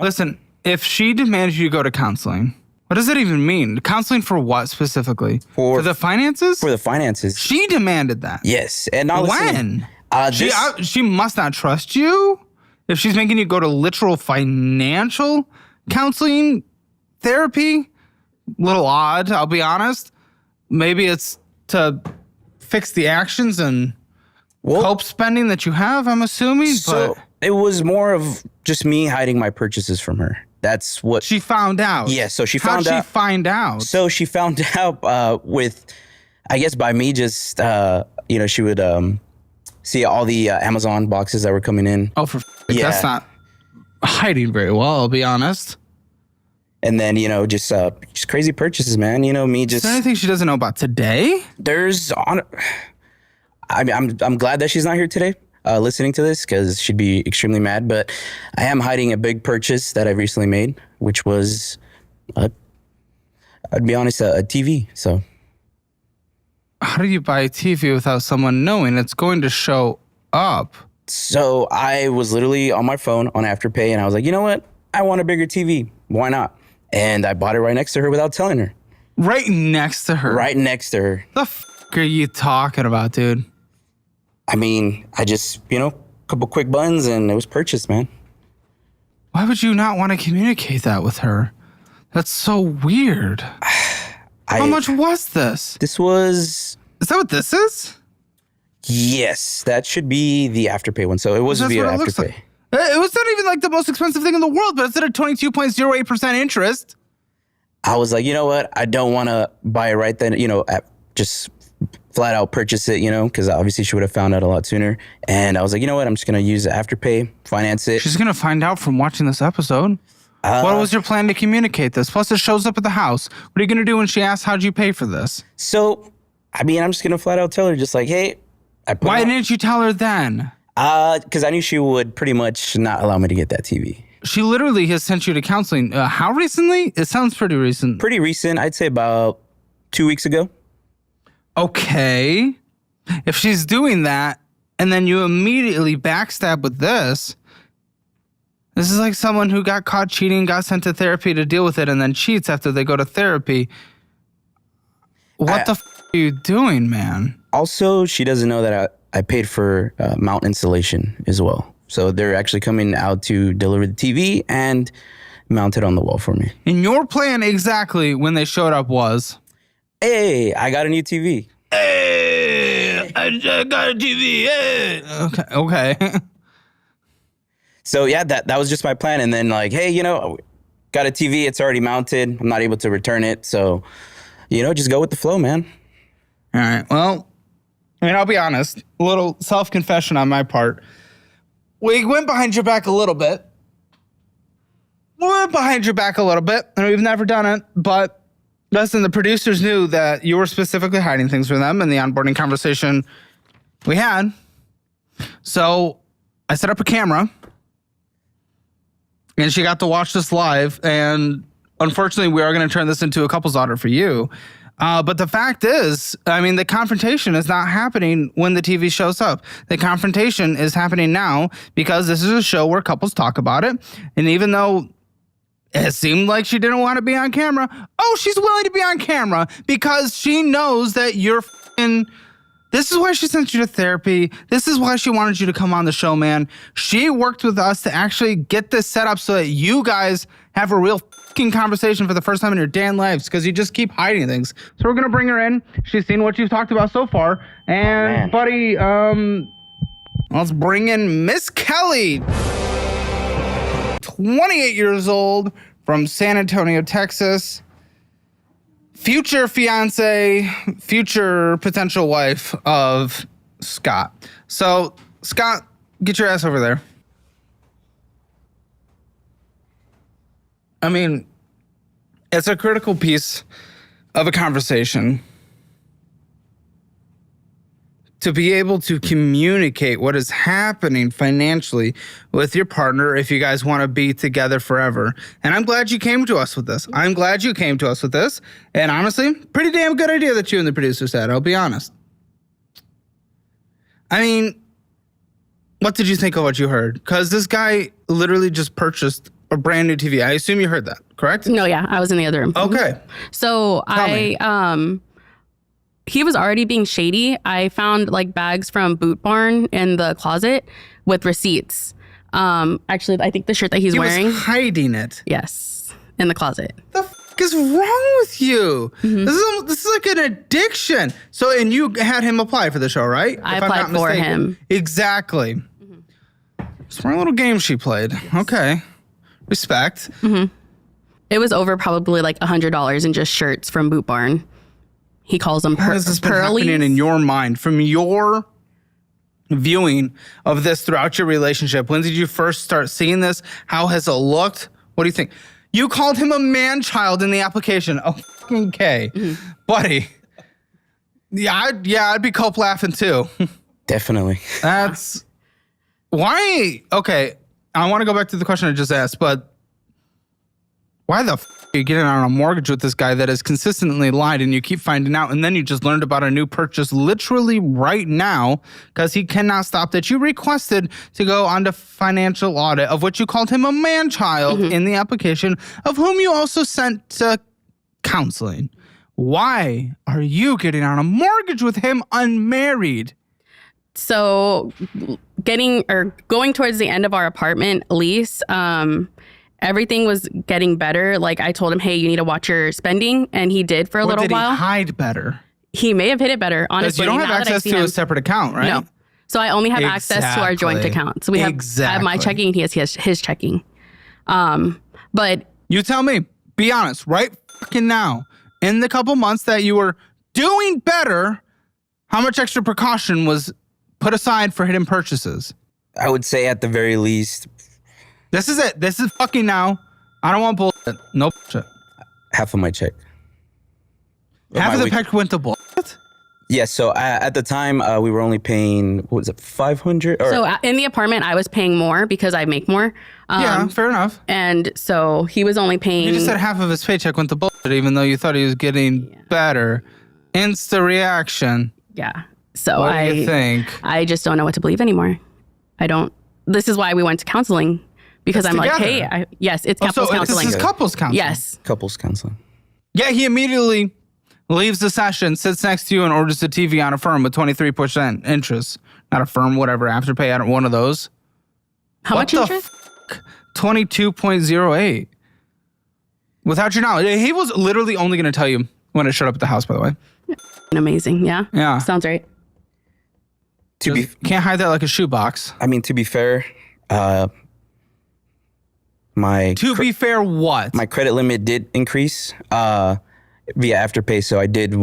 Listen, if she demanded you to go to counseling, what does that even mean? Counseling for what specifically? For the finances? For the finances. She demanded that. Yes. And now when? She must not trust you if she's making you go to literal financial counseling therapy. Little odd, I'll be honest. Maybe it's to fix the actions and cope spending that you have, I'm assuming. So but it was more of just me hiding my purchases from her. That's what she found out. Yeah, so she found out. How'd she find out? So she found out with, I guess by me just, she would see all the Amazon boxes that were coming in. Oh, that's not hiding very well, I'll be honest. And then, just crazy purchases, man. Me just... Is there anything she doesn't know about today? I'm glad that she's not here today listening to this because she'd be extremely mad. But I am hiding a big purchase that I recently made, which was, I'd be honest, a TV. So how do you buy a TV without someone knowing? It's going to show up. So I was literally on my phone on Afterpay, and I was like, you know what? I want a bigger TV. Why not? And I bought it right next to her without telling her. Right next to her? Right next to her. The are you talking about, dude? I mean, I just, a couple quick buttons and it was purchased, man. Why would you not want to communicate that with her? That's so weird. How much was this? This was... Is that what this is? Yes, that should be the Afterpay one. So it was via Afterpay. It was not even like the most expensive thing in the world, but it's at a 22.08% interest. I was like, you know what? I don't want to buy it right then, just flat out purchase it, because obviously she would have found out a lot sooner. And I was like, you know what? I'm just going to use Afterpay, finance it. She's going to find out from watching this episode. What was your plan to communicate this? Plus, it shows up at the house. What are you going to do when she asks, how'd you pay for this? So, I'm just going to flat out tell her, just like, hey, Why didn't you tell her then? Because I knew she would pretty much not allow me to get that TV. She literally has sent you to counseling. How recently? It sounds pretty recent. Pretty recent. I'd say about 2 weeks ago. Okay. If she's doing that and then you immediately backstab with this is like someone who got caught cheating, got sent to therapy to deal with it, and then cheats after they go to therapy. What the are you doing, man? Also, she doesn't know that I paid for mount installation as well. So they're actually coming out to deliver the TV and mount it on the wall for me. And your plan exactly when they showed up was... Hey, I got a new TV. Hey, I got a TV. Hey. Okay. So yeah, that was just my plan. And then like, hey, got a TV. It's already mounted. I'm not able to return it. So, just go with the flow, man. All right. Well, I'll be honest. A little self-confession on my part. We went behind your back a little bit. And we've never done it, but listen, the producers knew that you were specifically hiding things from them in the onboarding conversation we had. So I set up a camera and she got to watch this live. And unfortunately, we are going to turn this into a couples audit for you. But the fact is, the confrontation is not happening when the TV shows up. The confrontation is happening now because this is a show where couples talk about it. And even though it seemed like she didn't want to be on camera, she's willing to be on camera because she knows that you're this is why she sent you to therapy. This is why she wanted you to come on the show, man. She worked with us to actually get this set up so that you guys have a real conversation for the first time in your damn lives because you just keep hiding things. So we're going to bring her in. She's seen what you've talked about so far. And, buddy, let's bring in Miss Kelly. 28 years old from San Antonio, Texas. Future fiance, future potential wife of Scott. So, Scott, get your ass over there. It's a critical piece of a conversation to be able to communicate what is happening financially with your partner if you guys want to be together forever. And I'm glad you came to us with this. And honestly, pretty damn good idea that you and the producers had, I'll be honest. What did you think of what you heard? Because this guy literally just purchased a brand new TV. I assume you heard that, correct? No, yeah, I was in the other room. Okay. So he was already being shady. I found like bags from Boot Barn in the closet with receipts. Actually, I think the shirt that he's wearing. Was hiding it. Yes, in the closet. The fuck is wrong with you? This is like an addiction. So, and you had him apply for the show, right? I applied for him. Exactly. Smart little game she played. Okay. Respect. It was over probably like $100 in just shirts from Boot Barn. He calls them How has this been happening in your mind? From your viewing of this throughout your relationship, when did you first start seeing this? How has it looked? What do you think? You called him a man-child in the application. Oh, fucking K. Buddy. Yeah, I'd be cope laughing too. Definitely. That's... Why? Okay, I want to go back to the question I just asked, but why the are you getting on a mortgage with this guy that has consistently lied and you keep finding out, and then you just learned about a new purchase literally right now because he cannot stop that you requested to go onto financial audit, of which you called him a man-child in the application, of whom you also sent to counseling. Why are you getting on a mortgage with him unmarried? So going towards the end of our apartment lease, everything was getting better. Like I told him, hey, you need to watch your spending. And he did for a little while. Did he hide better? He may have hit it better, honestly. Because you don't have access to a separate account, right? No. So I only have access to our joint account. So we have, I have my checking and he has his checking. But you tell me, be honest, right fucking now, in the couple months that you were doing better, how much extra precaution was put aside for hidden purchases? I would say at the very least. This is it. This is fucking now. I don't want bullshit. No bullshit. Half of my check. Half of the check went to bullshit? Yeah, so at the time, we were only paying, what was it, $500? So in the apartment, I was paying more because I make more. Yeah, fair enough. And so he was only paying... You just said half of his paycheck went to bullshit, even though you thought he was getting better. Insta reaction. Yeah. So what do you think? I just don't know what to believe anymore. I don't. This is why we went to counseling, because I'm together. Like, hey, yes, it's couples counseling. This is couples counseling. Yes. Couples counseling. Yeah, he immediately leaves the session, sits next to you, and orders the TV on a firm with 23% interest. Not a firm, whatever, Afterpay, I don't one of those. How much interest? 22.08. Without your knowledge. He was literally only going to tell you when it showed up at the house, by the way. Amazing, yeah? Yeah. Sounds right. Can't hide that like a shoebox. I mean, to be fair, what? My credit limit did increase via Afterpay, so I did,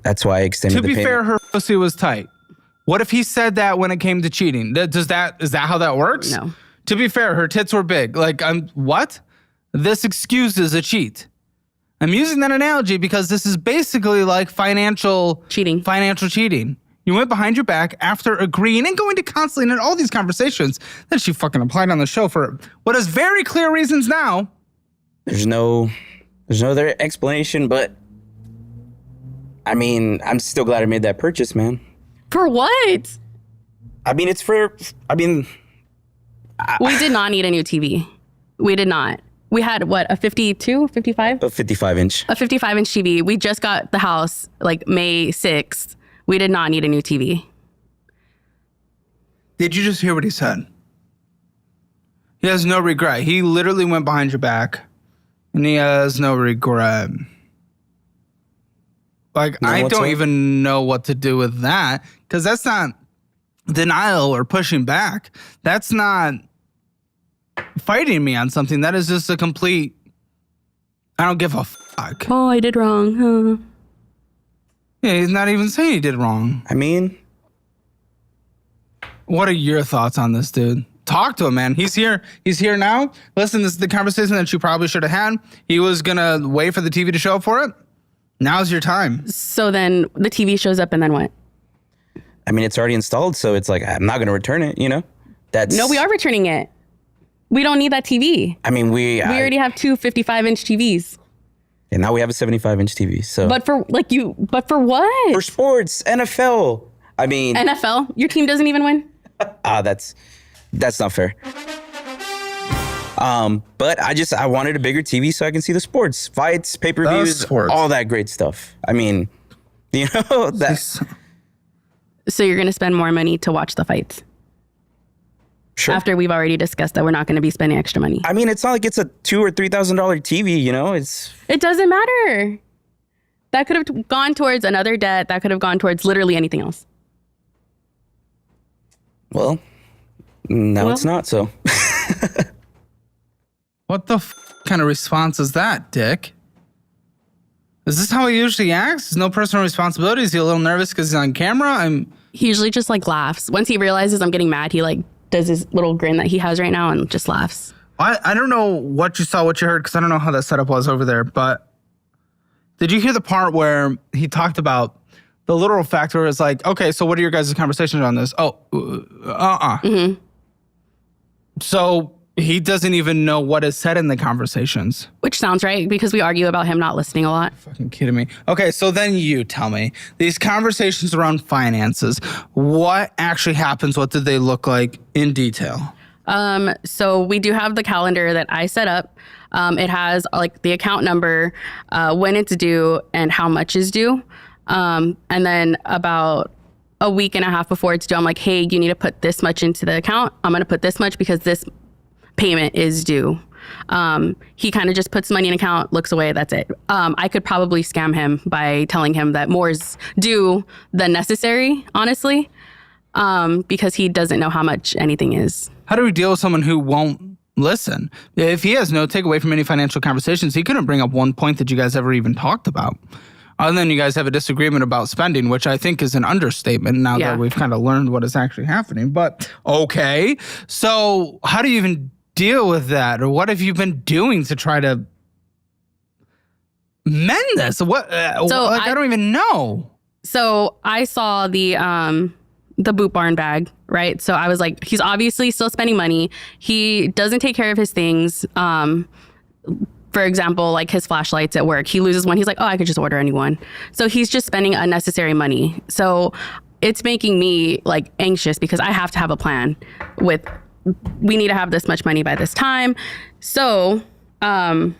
that's why I extended the payment. To be fair, her pussy was tight. What if he said that when it came to cheating? Is that how that works? No. To be fair, her tits were big. Like, what? This excuses a cheat. I'm using that analogy because this is basically like financial cheating. You went behind your back after agreeing and going to counseling and all these conversations that she fucking applied on the show for what is very clear reasons now. There's no other explanation, but I mean, I'm still glad I made that purchase, man. For what? I mean, we did not need a new TV. We did not. We had, what, a 52, 55? A 55-inch. A 55-inch TV. We just got the house, like, May 6th. We did not need a new TV. Did you just hear what he said? He has no regret. He literally went behind your back, and he has no regret. Like, I don't even know what to do with that, because that's not denial or pushing back. That's not fighting me on something. That is just a complete, I don't give a fuck. Oh, I did wrong. Huh? Yeah, he's not even saying he did wrong. I mean, what are your thoughts on this, dude? Talk to him, man. He's here. He's here now. Listen, this is the conversation that you probably should have had. He was going to wait for the TV to show up for it. Now's your time. So then the TV shows up and then what? I mean, it's already installed, so it's like, I'm not going to return it, No, we are returning it. We don't need that TV. I mean, we already have two 55-inch TVs. And now we have a 75-inch TV. So, but for what? For sports, NFL. I mean, NFL. Your team doesn't even win. That's not fair. But I wanted a bigger TV so I can see the sports, fights, pay-per-views, sports. all that great stuff. I mean, you know, that's So you're going to spend more money to watch the fights? sure. After we've already discussed that we're not going to be spending extra money. I mean, it's not like it's a $2,000 or $3,000 TV, you know, It doesn't matter. That could have gone towards another debt. That could have gone towards literally anything else. well, now it's not, so. What the kind of response is that, Dick? Is this how he usually acts? There's no personal responsibility? Is he a little nervous because he's on camera? He usually just like laughs. Once he realizes I'm getting mad, he like does his little grin that he has right now and just laughs. I don't know what you saw, what you heard, because I don't know how that setup was over there, but did you hear the part where he talked about the literal fact where it's like, okay, so what are your guys' conversations on this? Oh, Mm-hmm. So he doesn't even know what is said in the conversations. Which sounds right because we argue about him not listening a lot. Fucking kidding me. Okay, so then you tell me, these conversations around finances, what actually happens? What did they look like in detail? So we do have the calendar that I set up. It has like the account number, when it's due and how much is due. And then about a week and a half before it's due, I'm like, hey, you need to put this much into the account. I'm going to put this much because this payment is due. He kind of just puts money in account, looks away. That's it. I could probably scam him by telling him that more is due than necessary, honestly, because he doesn't know how much anything is. How do we deal with someone who won't listen? If he has no takeaway from any financial conversations, he couldn't bring up one point that you guys ever even talked about. Other than you guys have a disagreement about spending, which I think is an understatement now that we've kind of learned what is actually happening. But okay, so how do you even deal with that? Or what have you been doing to try to mend this? What? I don't even know. So I saw the Boot Barn bag, right? So I was like, he's obviously still spending money. He doesn't take care of his things. For example, like his flashlights at work, he loses one. He's like, oh, I could just order a new one. So he's just spending unnecessary money. So it's making me like anxious because I have to have a plan with, we need to have this much money by this time. So I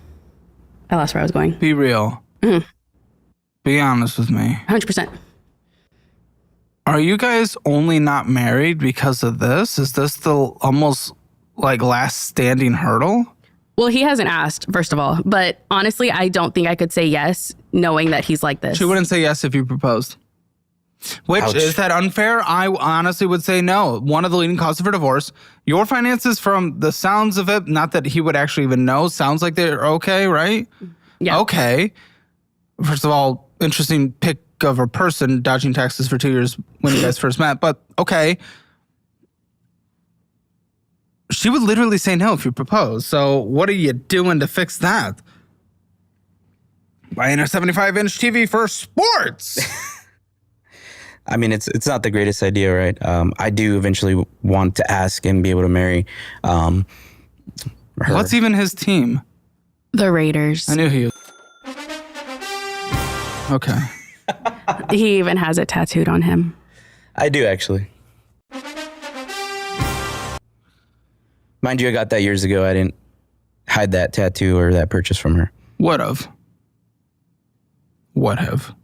lost where I was going. Be real. Mm-hmm. Be honest with me. 100%. Are you guys only not married because of this? Is this the almost like last standing hurdle? Well, he hasn't asked, first of all. But honestly, I don't think I could say yes knowing that he's like this. She wouldn't say yes if you proposed. Which, Ouch. is that unfair? I honestly would say no. One of the leading causes for divorce. Your finances, from the sounds of it, not that he would actually even know, sounds like they're okay, right? Yeah. Okay. First of all, interesting pick of a person dodging taxes for 2 years when you guys first met. But okay. She would literally say no if you propose. So what are you doing to fix that? Buying a 75-inch TV for sports. I mean, it's not the greatest idea, right? I do eventually want to ask and be able to marry her. What's even his team? The Raiders. I knew he was. Okay. He even has it tattooed on him. I do, actually. Mind you, I got that years ago. I didn't hide that tattoo or that purchase from her. What of? What have?